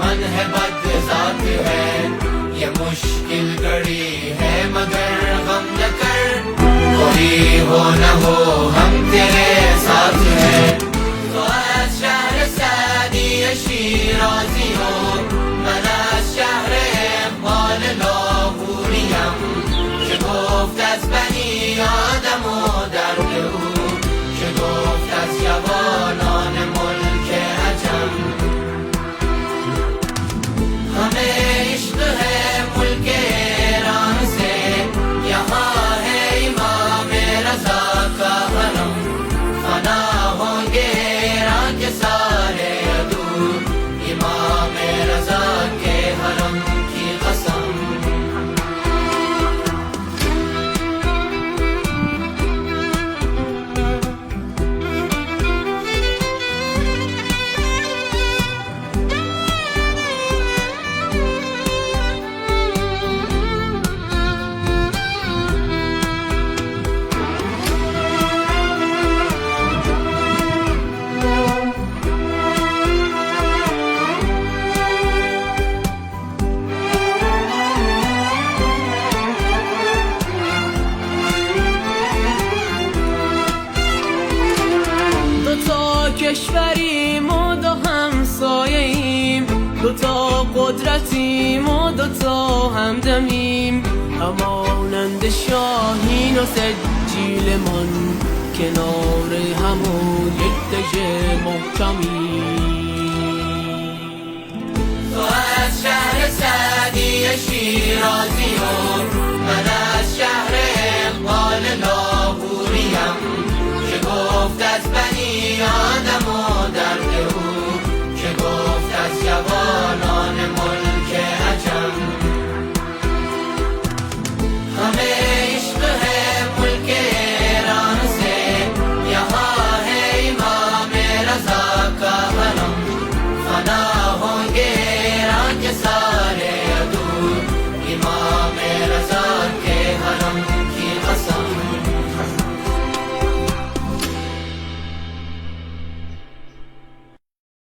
दुश्मन है बद ज़ात है, ये मुश्किल घड़ी है मगर गम न कर, कोई हो न हो हम तेरे साथ है। तो از شهر سعدی شیرازی و من از شهر اقبال لاهوریم، که گفت از بنی آدم و درد او، که گفت از جوانان ملک عجم हमें इश्क है मुल्क ईरान से, यहाँ है इमाम रज़ा का हरम, फना होंगे ईरान के सारे अदू, इमाम रज़ा के हरम की कसम। کشوریم و دو همسایه‌ایم، دوتا قدرتیم و دوتا همدمیم، همانند شاهین و سجیلمان کنار همون یک دژ محکمیم. تو از شهر سعدی شیرازی و من از شهر اقبال لاهوریم، که گفت از بنی آدم و درد او، که گفت از جوانان ملک